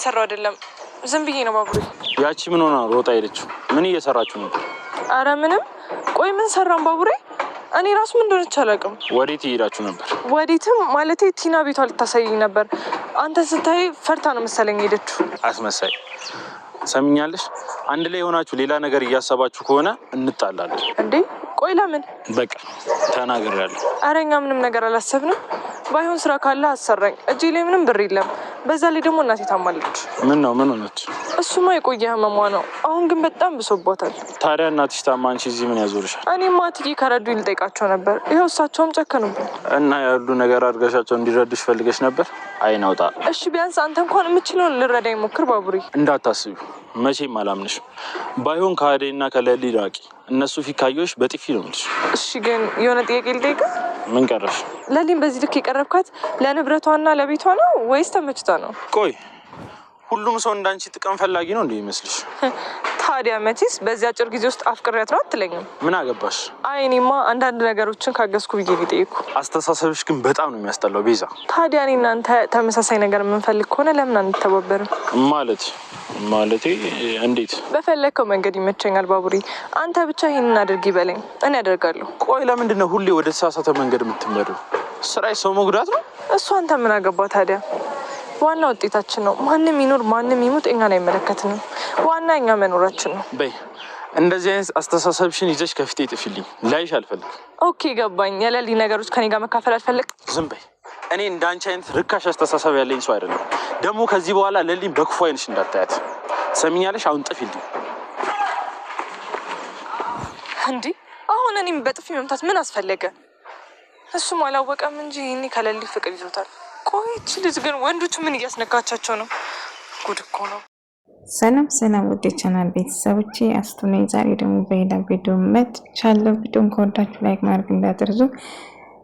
እየሰራው አይደለም ዝም ብዬ ነው ባቡሬ ያቺ ምን ሆና ሮጣ ሄደች ምን እየሰራችሁ ነበር አረ ምንም ቆይ ምን ሰራን ባቡሬ እኔ ራስ ምን እንደሆነች አላውቅም ወዴት ሄዳችሁ ነበር ወዴትም ማለቴ ቲና ቤቷ ልታሳይኝ ነበር አንተ ስታይ ፈርታ ነው መሰለኝ ሄደችው አስመሳይ ሰምኛለሽ አንድ ላይ ሆናችሁ ሌላ ነገር እያሰባችሁ ከሆነ እንጣላለን እንዴ ቆይ ለምን በቃ ተናግሬያለሁ አረኛ ምንም ነገር አላሰብንም ባይሆን ስራ ካለ አሰራኝ እጄ ላይ ምንም ብር የለም በዛ ላይ ደግሞ እናቴ ታማለች ምን ሆነች እሱማ የቆየ ህመሟ ነው አሁን ግን በጣም ብሶባታል ታዲያ እናትሽ ታማ አንቺ እዚህ ምን ያዞርሻል እኔማ አትዬ ከረዱኝ ልጠይቃቸው ነበር ይኸው እሳቸውም ጨከኑብኝ እና ያሉ ነገር አድርገሻቸው እንዲረዱሽ ፈልገሽ ነበር አይናውጣ እሺ ቢያንስ አንተ እንኳን የምችለውን ልረዳኝ ሞክር ባቡሬ እንዳታስቢ መቼም አላምንሽም ባይሆን ከአደይና ከለሊ ራቂ እነሱ ፊት ካየሁሽ በጥፊ ነው የምልሽ እሺ ግን የሆነ ጥያቄ ልጠይቅህ ምን ቀረሽ ለሊም በዚህ ልክ የቀረብካት ለንብረቷና ለቤቷ ነው ወይስ ተመችታ ነው ቆይ ሁሉም ሰው እንዳንቺ ጥቅም ፈላጊ ነው እንዴ ይመስልሽ ታዲያ መቼስ በዚህ አጭር ጊዜ ውስጥ አፍቅሬያት ነው አትለኝም ምን አገባሽ አይ እኔማ አንዳንድ ነገሮችን ካገዝኩ ብዬ ሊጠይቁ አስተሳሰብሽ ግን በጣም ነው የሚያስጠላው ቤዛ ታዲያ እኔ እናንተ ተመሳሳይ ነገር የምንፈልግ ከሆነ ለምን አንተባበርም ማለቴ እንዴት በፈለከው መንገድ ይመቸኛል ባቡሬ አንተ ብቻ ይሄንን አድርጊ በለኝ እኔ አደርጋለሁ ቆይ ለምንድን ነው ሁሌ ወደ ተሳሳተ መንገድ የምትመሪው ስራዬ ሰው መጉዳት ነው እሱ አንተ ምን አገባ ታዲያ ዋና ውጤታችን ነው ማንም ይኖር ማንም ይሙት እኛን አይመለከትንም ዋና እኛ መኖራችን ነው በይ እንደዚህ አይነት አስተሳሰብሽን ይዘሽ ከፊቴ ጥፊልኝ ላይሽ አልፈልግም ኦኬ ገባኝ የለሊ ነገሮች ከኔ ጋር መካፈል አልፈልግ ዝም በይ እኔ እንዳንቺ አይነት ርካሽ አስተሳሰብ ያለኝ ሰው አይደለም ደግሞ ከዚህ በኋላ ለሊን በክፉ አይንሽ እንዳታያት ሰሚኛለሽ አሁን ጥፊልኝ እንዴ አሁን እኔም በጥፊ መምታት ምን አስፈለገ እሱም አላወቀም እንጂ እኔ ከለሊ ፍቅር ይዞታል ቆይች ልጅ ግን ወንዶቹ ምን እያስነካቻቸው ነው ጉድ እኮ ነው ሰላም ውድ ቻናል ቤተሰቦቼ አስቱ ነኝ ዛሬ ደግሞ በሌላ ቪዲዮ መጥቻለሁ ቪዲዮን ከወዳችሁ ላይክ ማድረግ እንዳትረሱ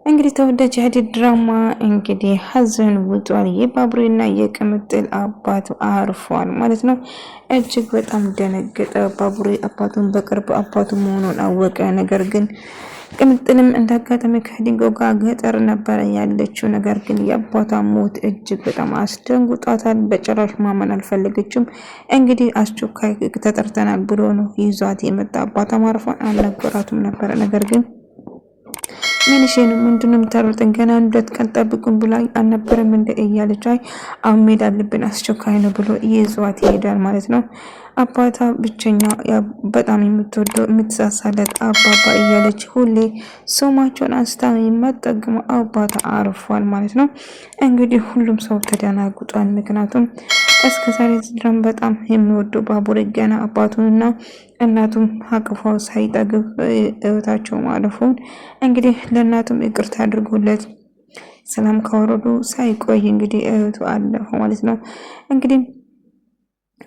እንግዲህ ተወዳጅ የሐዲድ ድራማ እንግዲህ ሀዘን ውጧል የባቡሬና የቅምጥል አባቱ አርፏል ማለት ነው እጅግ በጣም ደነገጠ ባቡሬ አባቱን በቅርብ አባቱ መሆኑን አወቀ ነገር ግን ቅምጥልም እንዳጋጣሚ ከዲንጎ ጋር ገጠር ነበር ያለችው ነገር ግን የአባቷ ሞት እጅግ በጣም አስደንግጧታል በጭራሽ ማመን አልፈለገችም እንግዲህ አስቸኳይ ተጠርተናል ብሎ ነው ይዟት የመጣ አባቷ ማረፏን አልነገራቱም ነበር ነገር ግን ምንሽን ምንድነው የምታሩትን ገና እንደት ቀን ጠብቁን ብላ አልነበረም እንደ እያለች አሁን ሜዳ አለብን አስቸኳይ ነው ብሎ ይዟት ይሄዳል ማለት ነው አባቷ ብቸኛ በጣም የምትወደው የምትሳሳለት አባባ እያለች ሁሌ ሶማቸውን አንስታ የማጠግመው አባቷ አርፏል ማለት ነው እንግዲህ ሁሉም ሰው ተደናግጧል ምክንያቱም እስከ ዛሬ ድረስ በጣም የሚወደው ባቡሬ ገና አባቱንና እናቱም አቅፋው ሳይጠግብ እህታቸው ማለፉን እንግዲህ ለእናቱም ይቅርታ አድርጎለት ሰላም ካወረዱ ሳይቆይ እንግዲህ እህቱ አለፈ ማለት ነው እንግዲህ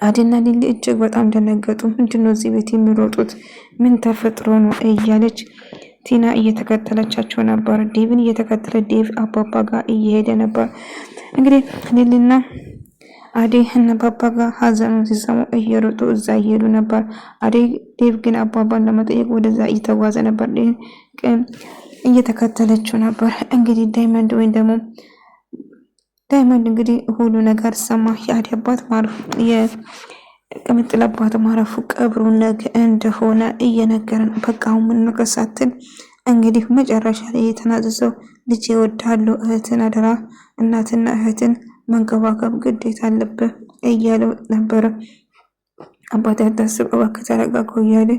አዲና ሊሊ እጅግ በጣም ደነገጡ ምንድነው እዚህ ቤት የሚሮጡት ምን ተፈጥሮ ነው እያለች ቲና እየተከተለቻቸው ነበር ዴቭን እየተከተለ ዴቭ አባባ ጋር እየሄደ ነበር እንግዲህ ሊሊና አደይ እና አባባ ጋር ሀዘኑን ሲሰሙ እየሮጡ እዛ እየሄዱ ነበር አደይ ዴቭ ግን አባባን ለመጠየቅ ወደዛ እየተጓዘ ነበር ግን እየተከተለችው ነበር እንግዲህ ዳይመንድ እንግዲህ ሁሉ ነገር ሰማ የአደይ አባት ማረፉ የቅምጥል አባት ማረፉ ቀብሩ ነገ እንደሆነ እየነገረን በቃው ምን ነገሳትን እንግዲህ መጨረሻ ላይ የተናዘዘው ልጅ ይወዳሉ እህትን አደራ እናትና እህትን መንከባከብ ግዴታ አለበት እያለው ነበር አባቴ አታስብ እባክህ ተረጋጋ እያለ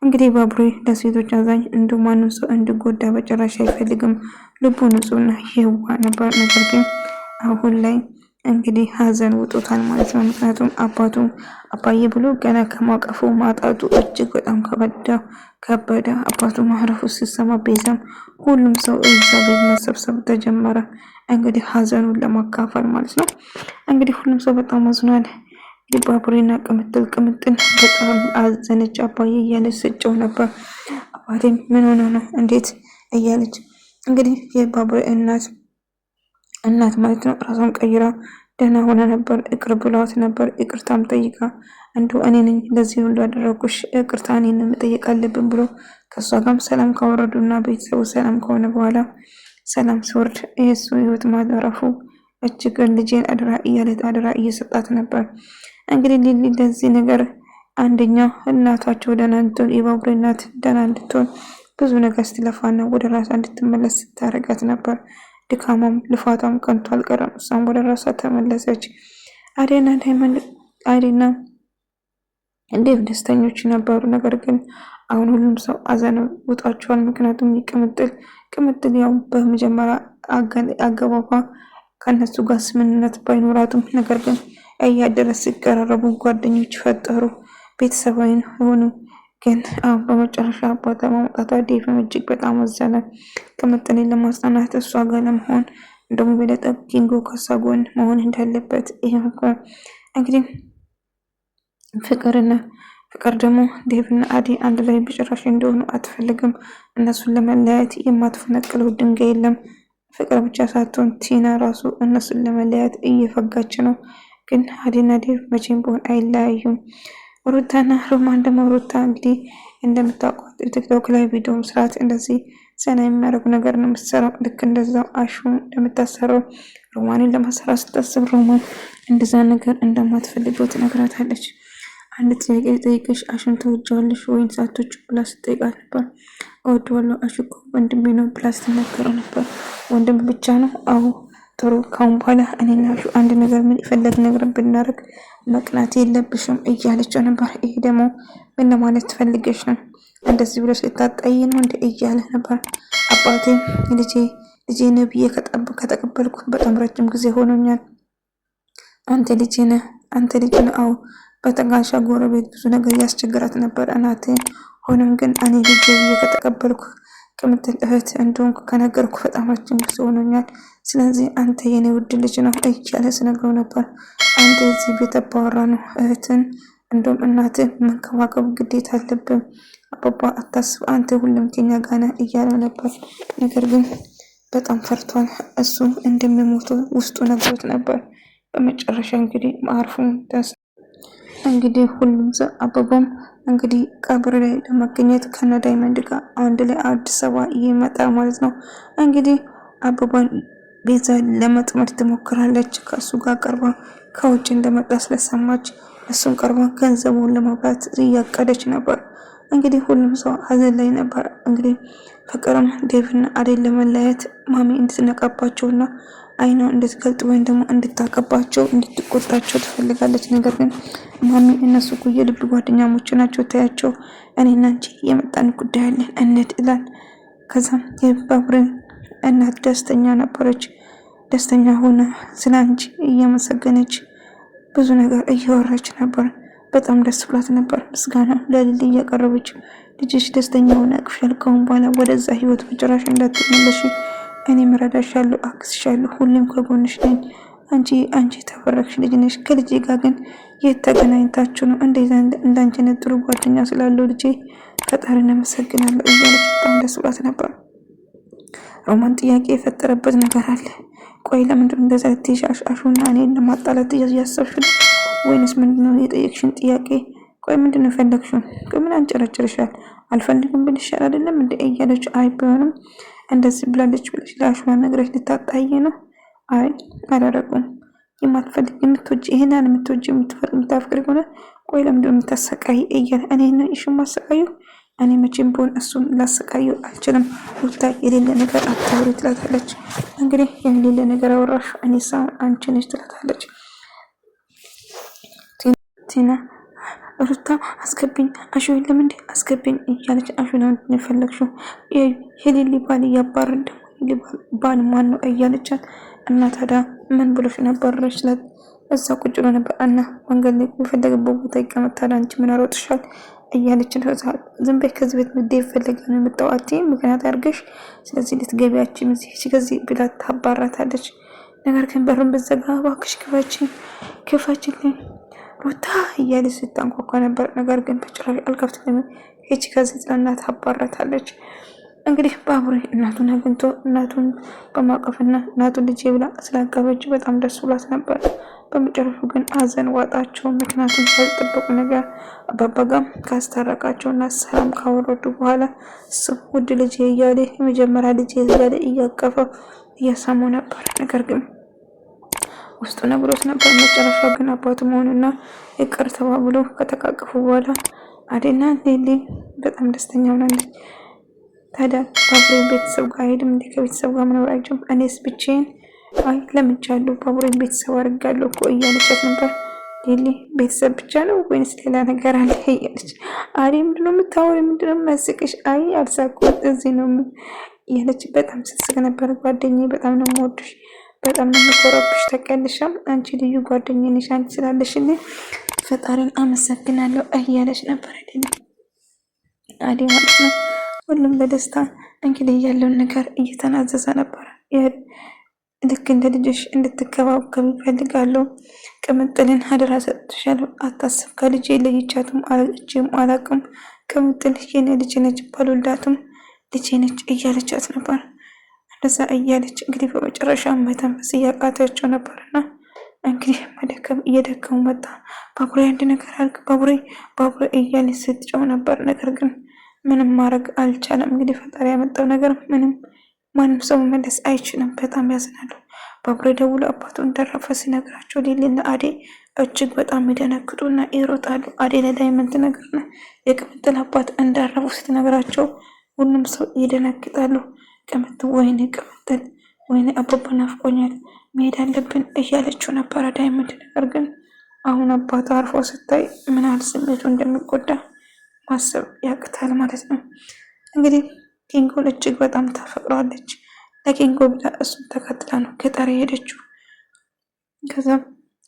እንግዲህ ባቡሬ ለሴቶች አዛኝ እንደማንም ሰው እንዲጎዳ በጭራሽ አይፈልግም ልቡ ንጹህና የዋህ ነበር ነገር ግን አሁን ላይ እንግዲህ ሀዘን ውጦታል ማለት ነው ምክንያቱም አባቱ አባዬ ብሎ ገና ከማቀፉ ማጣቱ እጅግ በጣም ከበደ አባቱ ማረፉ ሲሰማ ቤዛም ሁሉም ሰው እዛ ቤት መሰብሰብ ተጀመረ እንግዲህ ሀዘኑን ለማካፈል ማለት ነው እንግዲህ ሁሉም ሰው በጣም አዝኗል ባቡሬና ቅምጥል በጣም አዘነች አባዬ እያለች ስጨው ነበር አባቴም ምን ሆነ ነው እንዴት እያለች እንግዲህ የባቡሬ እናት ማለት ነው ራሷን ቀይራ ደህና ሆነ ነበር ይቅር ብሏት ነበር ይቅርታም ጠይቃ እንደው እኔ ነኝ ለዚህ ሁሉ ያደረኩሽ ይቅርታ እኔን መጠየቅ አለብን ብሎ ከሷ ጋርም ሰላም ካወረዱና ቤተሰቡ ሰላም ከሆነ በኋላ ሰላም ሲወርድ የሱ ህይወት ማደረፉ እጅግ ልጄን አደራ እየሰጣት ነበር። እንግዲህ ሊሊ ለዚህ ነገር አንደኛ እናታቸው ደህና እንድትሆን የባቡሬ እናት ደህና እንድትሆን ብዙ ነገር ስትለፋና ወደ ራሷ እንድትመለስ ስታረጋት ነበር። ድካሟም ልፋቷም ከንቱ አልቀረም። እሷም ወደ ራሷ ተመለሰች። አዴና ዴቭ ደስተኞች ነበሩ። ነገር ግን አሁን ሁሉም ሰው አዘን ውጧቸዋል። ምክንያቱም ቅምጥል ያው በመጀመሪያ አገባባ ከነሱ ጋር ስምምነት ባይኖራቱም ነገር ግን እያደረ ሲቀራረቡ ጓደኞች ፈጠሩ፣ ቤተሰባዊ ሆኑ። ግን አሁን በመጨረሻ አባቷ በመውጣቷ ዴቭም እጅግ በጣም አዘነ። ቅምጥልን ለማጽናናት እሷ ጋር ለመሆን እንደውም በለጠ ኪንጎ ከሷ ጎን መሆን እንዳለበት ይሄን እንግዲህ ፍቅር ደግሞ ዴቭና አዲ አንድ ላይ በጭራሽ እንደሆኑ አትፈልግም። እነሱን ለመለያየት የማትፈነቅለው ድንጋይ የለም። ፍቅር ብቻ ሳትሆን ቲና ራሱ እነሱን ለመለያየት እየፈጋች ነው። ግን አዲና ዴቭ መቼም ቢሆን አይለያዩም። ሩታና ሮማን ደግሞ ሩታ እንግዲህ እንደምታውቁት ቲክቶክ ላይ ቪዲዮ መስራት እንደዚህ ዘና የሚያደርጉ ነገር ነው የምትሰራው። ልክ እንደዛው አሹ እንደምታሰራው ሮማንን ለማሰራት ስታስብ ሮማን እንደዛ ነገር እንደማትፈልገው ትነግራታለች። አንድ ጥያቄ ጠይቀሽ አሹን ትወጂዋለሽ ወይን ሳቶች ብላ ስትጠይቃት ነበር። እወደዋለሁ አሹ እኮ ወንድሜ ነው ብላ ስትናገረው ነበር። ወንድም ብቻ ነው? አዎ ጥሩ። ካሁን በኋላ እኔና አሹ አንድ ነገር ምን ይፈለግ ነገር ብናደርግ መቅናት የለብሽም እያለችው ነበር። ይሄ ደግሞ ምን ለማለት ትፈልገሽ ነው? እንደዚህ ብለሽ ልታጣይ ነው እንደ እያለ ነበር። አባቴ ልጄ ነብዬ ከተቀበልኩ በጣም ረጅም ጊዜ ሆኖኛል። አንተ ልጄ ነህ። አዎ በተጋሻ ጎረቤት ብዙ ነገር ያስቸግራት ነበር እናቴ። ሆኖም ግን እኔ ልጄ ብዬ ከተቀበልኩ ቅምጥል እህት እንደሆንኩ ከነገርኩ በጣም ረጅም ጊዜ ሆኖኛል። ስለዚህ አንተ የኔ ውድ ልጅ ነው እያለ ስነግረው ነበር። አንተ እዚህ ቤት አባወራ ነው፣ እህትን እንደውም እናትህ መንከባከብ ግዴታ አለብን። አባባ አታስብ፣ አንተ ሁሉም ከኛ ጋር ነህ እያለው ነበር። ነገር ግን በጣም ፈርቷል። እሱ እንደሚሞቱ ውስጡ ነግሮት ነበር። በመጨረሻ እንግዲህ ማርፉን እንግዲህ ሁሉም ሰው አበባም እንግዲህ ቀብር ላይ ለመገኘት ከነ ዳይመንድ ጋር አንድ ላይ አዲስ አበባ ይመጣ ማለት ነው። እንግዲህ አበባን ቤዛ ለመጥመድ ትሞክራለች። ከሱ ጋር ቀርባ ከውጭ እንደመጣ ስለሰማች እሱን ቀርባ ገንዘቡን ለማብላት እያቀደች ነበር። እንግዲህ ሁሉም ሰው ሀዘን ላይ ነበር። እንግዲህ ፍቅርም ዴቭና አዴን ለመለያየት ማሚ እንድትነቃባቸውና አይኗ እንድትገልጥ ወይም ደግሞ እንድታቀባቸው እንድትቆጣቸው ትፈልጋለች። ነገር ግን ማሚ እነሱ እኮ የልብ ጓደኛሞች ናቸው፣ ታያቸው፣ እኔና አንቺ የመጣን ጉዳይ አለን እንድ ይላል። ከዛም የባቡሬን እናት ደስተኛ ነበረች። ደስተኛ ሆነ ስለ አንቺ እያመሰገነች ብዙ ነገር እያወራች ነበር። በጣም ደስ ብላት ነበር። ምስጋና ለሊሊ እያቀረበች ልጅሽ ደስተኛ ሆነ አቅፍሻል፣ ከአሁን በኋላ ወደዛ ህይወት በጭራሽ እንዳትመለሺ፣ እኔ እረዳሻለሁ፣ አግዝሻለሁ፣ ሁሌም ከጎንሽ ነኝ። አንቺ ተበረክሽ ልጅ ነሽ። ከልጄ ጋር ግን የት ተገናኝታችሁ ነው? እንደዛ እንዳንቺ አይነት ጥሩ ጓደኛ ስላለው ልጄ ፈጣሪን አመሰግናለሁ እያለች በጣም ደስ ብላት ነበር። ሮማን ጥያቄ የፈጠረበት ነገር አለ። ቆይ ለምንድን እንደዛ ልትይሻሽ አሹና እኔን ለማጣላት እያሰብሽ ነው? ወይንስ ምንድነው የጠየቅሽን ጥያቄ? ቆይ ምንድነው ፈለግሽው? ምን አንጨረጭርሻል? አልፈልግም ብልሻል አይደለም እንደ እያለች አይ ቢሆንም እንደዚህ ብላለች ብለሽ ለአሹና ነግረሽ ልታጣይ ነው? አይ አላረኩም። የማትፈልግ የምትወጂ ይሄንን የምታፍቅሪ ሆነ ቆይ ለምንድነው የምታሰቃይ እያለ እኔ ነው እሺ ማሰቃየው? እኔ መቼም ቢሆን እሱን ላሰቃየው አልችልም። ሩታ የሌለ ነገር አታውሪ ትላታለች። እንግዲህ የሌለ ነገር አወራሽ እኔ ሳይሆን አንቺ ነሽ ትላታለች። ቲና ሩታ አስገቢኝ፣ አሹ የለም እንዴ አስገቢኝ እያለች አሹ ለምንድን ነው የፈለግሽው? የሌሊ ባል እያባረን ደግሞ ባል ማን ነው እያለቻት እና ታዲያ ምን ብሎሽ ነበረች? እዛ ቁጭ ብሎ ነበር እና መንገድ ላይ የፈለገበት ቦታ ይቀመጥ፣ ታዲያ አንቺ ምን አሮጥሻል እያለች ነው። ዝም በይ ከዚህ ቤት ምዴ ይፈልግ ነው የምጣው ምክንያት አድርገሽ፣ ስለዚህ ልትገቢያችን እዚህ ከዚህ ብላ ታባራታለች። ነገር ግን በሩን በዘጋ እባክሽ ክፈችልኝ ሩታ እያለች ስታንኳኳ ነበር። ነገር ግን በጭራሽ አልከፍትልም ሄቺ ከዚህ ስለናት ታባራታለች። እንግዲህ ባቡሬ እናቱን አግኝቶ እናቱን በማቀፍና እናቱን ልጄ ብላ ስላቀፈች በጣም ደስ ብሏት ነበር። በመጨረሻው ግን አዘን ዋጣቸው። ምክንያቱም ያልጠበቁ ነገር አባባጋም ካስታረቃቸውና ሰላም ካወረዱ በኋላ እሱ ውድ ልጄ እያለ የመጀመሪያ ልጄ እያለ እያቀፈ እያሳሙ ነበር። ነገር ግን ውስጡ ነግሮት ነበር። መጨረሻው ግን አባቱ መሆኑና ይቅር ተባብሎ ከተቃቀፉ በኋላ አዴና ሌሊ በጣም ደስተኛ ሆናለች። ታዲያ ባቡሬ ቤተሰብ ጋር ሄድም እንዴ ከቤተሰብ ጋር መኖር አይችልም እኔስ ብቻዬን አይ ለምቻለሁ ባቡሬ ቤተሰብ አድርጋለሁ እኮ እያለቻት ነበር። ሌሊ ቤተሰብ ብቻ ነው ወይንስ ሌላ ነገር አለ እያለች አዴ ምንድነው የምታወሪ ምንድነው የሚያስቅሽ? አይ አልሳቅሁት እዚህ ነው እያለች በጣም ስትስቅ ነበር። ጓደኛዬ በጣም ነው የምወድሽ በጣም ነው የምኮራብሽ ታውቂያለሽም አንቺ ልዩ ጓደኛዬ ነሽ አንቺ ስላለሽልኝ ፈጣሪን አመሰግናለሁ እያለች ነበር አዴ ማለት ነው። ሁሉም በደስታ እንግዲህ ያለውን ነገር እየተናዘዘ ነበር። ልክ እንደ ልጅሽ እንድትከባከብ ይፈልጋለሁ። ቅምጥልን አደራ ሰጥሻለሁ አታስብ ከልጄ ለይቻቱም አላጭም አላቅም ቅምጥል የኔ ልጅ ነች ባልወልዳትም ልጄ ነች እያለቻት ነበር። እንደዛ እያለች እንግዲህ በመጨረሻ መተንፈስ እያቃታቸው ነበርና እንግዲህ መደከም እየደከሙ መጣ። ባቡሬ አንድ ነገር አልክ ባቡሬ እያለች ስትጮህ ነበር። ነገር ግን ምንም ማድረግ አልቻለም። እንግዲህ ፈጣሪ ያመጣው ነገር ምንም ማንም ሰው መመለስ አይችልም። በጣም ያዝናሉ። ባቡሬ ደውሎ አባቱ እንደረፈ ሲነግራቸው ሌሊና አዴ እጅግ በጣም ይደነግጡና ይሮጣሉ። አዴ ለዳይመንድ ነገርና የቅምጥል አባት እንዳረፉ ስትነግራቸው ሁሉም ሰው ይደነግጣሉ። ቅምጥል ወይኔ ቅምጥል ወይኔ አባባ ናፍቆኛል መሄድ አለብን እያለችው ነበረ ዳይመንድ። ነገር ግን አሁን አባቱ አርፎ ስታይ ምን ያህል ስሜቱ እንደሚጎዳ ማሰብ ያቅታል ማለት ነው። እንግዲህ ኪንጎን እጅግ በጣም ታፈቅረዋለች። ለኪንጎ ብላ እሱን ተከትላ ነው ገጠር የሄደችው። ከዛም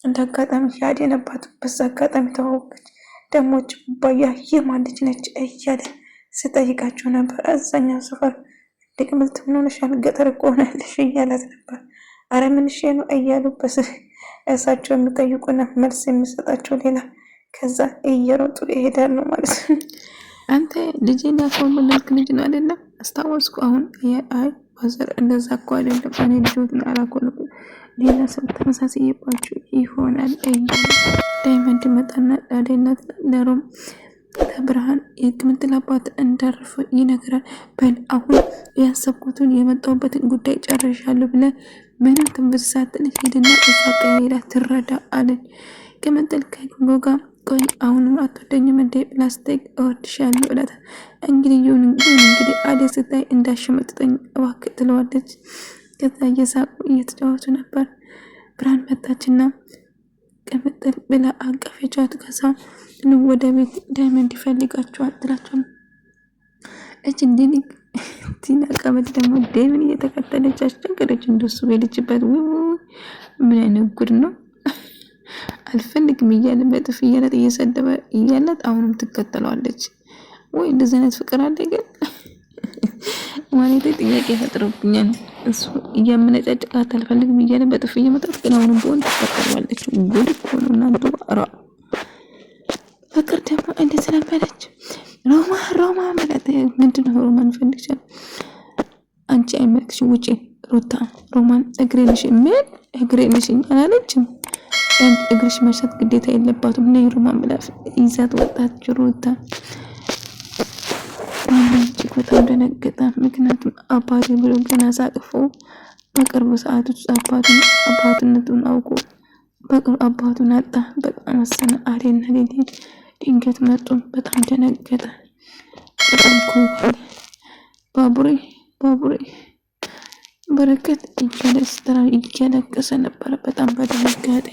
እንደ አጋጣሚ የአዴን አባት በዛ አጋጣሚ ተዋወቀች። ደግሞ ጭባያ የማን ልጅ ነች እያለ ስጠይቃቸው ነበር። አዛኛው ሰፈር ድቅምልት ምን ሆነሻል ገጠር እኮ ሆናለሽ እያላት ነበር። አረ ምንሽ ነው እያሉ እሳቸው የሚጠይቁና መልስ የሚሰጣቸው ሌላ። ከዛ እየሮጡ ይሄዳሉ ማለት ነው። አንተ ልጅ ያፈወለድክ ልጅ ነው አይደለም አስታወስኩ አሁን አይ ባዘር እንደዛ እኮ አይደለም እኔ ልጅዎትን አላኮልኩ ሌላ ሰው ተመሳሳይባችሁ ይሆናል እያለ ዳይመንድ መጣና አደናት ለሮም ከብርሃን የቅምጥል አባት እንዳረፈ ይነግራል። በል አሁን ያሰብኩትን የመጣሁበትን ጉዳይ ጨርሻለሁ ብለህ ምንም ትንብስ ሳትል ሄድና እዛ ቀይራ ትረዳ አለኝ። ቅምጥል ከኪንጎ ጋር ቆይ አሁንም አትወደኝም እንዴ ፕላስቲክ እወድሻለሁ እላታ። እንግዲህ ይሁን እንግዲህ አዴ ስታይ እንዳሸመጥጠኝ እባክህ ትለዋለች። ከዛ እየሳቁ እየተጫወቱ ነበር። ብርሃን መጣችና ቅምጥል ብላ አቀፈቻት። ከዛ ወደ ቤት ዳይመንድ ይፈልጋቸዋል ትላቸዋል። እቺ ዲኒክ ቲና ቀመጥ ደግሞ ዴቪን እየተከተለች አስቸገረች። እንደሱ በልጅበት ምን አይነት ጉድ ነው አልፈልግም እያለ በጥፍ እያላት እየሰደበ እያላት አሁንም ትከተለዋለች። ወይ እንደዚህ አይነት ፍቅር አለ ግን ማለት ጥያቄ ፈጥሮብኛል። እሱ እያመነጫጭቃት አልፈልግም እያለ በጥፍ እየመጣት ግን አሁንም ቢሆን ትከተለዋለች። ጉድ እኮ ነው እናንተ አራ ፍቅር ደግሞ እንዴት ነበረች? ሮማ ማለት ምንድነው? ሮማን ፈልግሻል አንቺ አይመልክሽ ውጪ ሩታ ሮማን እግሬንሽ ምን እግሬንሽ አላለችም። አንድ እግርሽ መርሳት ግዴታ የለባትም። ነይ ሮማን ብላ ይዛት ወጣች። ሩታ እጅግ በጣም ደነገጠ። ምክንያቱም አባቴ ብሎ ገና ሳቅፎ በቅርብ ሰዓት ውስጥ አባትነቱን አውቆ በቅርብ አባቱን አጣ። በጣም አሰነ። አዴና ሌሊ ድንገት መጡ። በጣም ደነገጠ። በጣም ኮንኩል ባቡሬ በረከት እያለቀሰ ነበረ። በጣም በድንጋጤ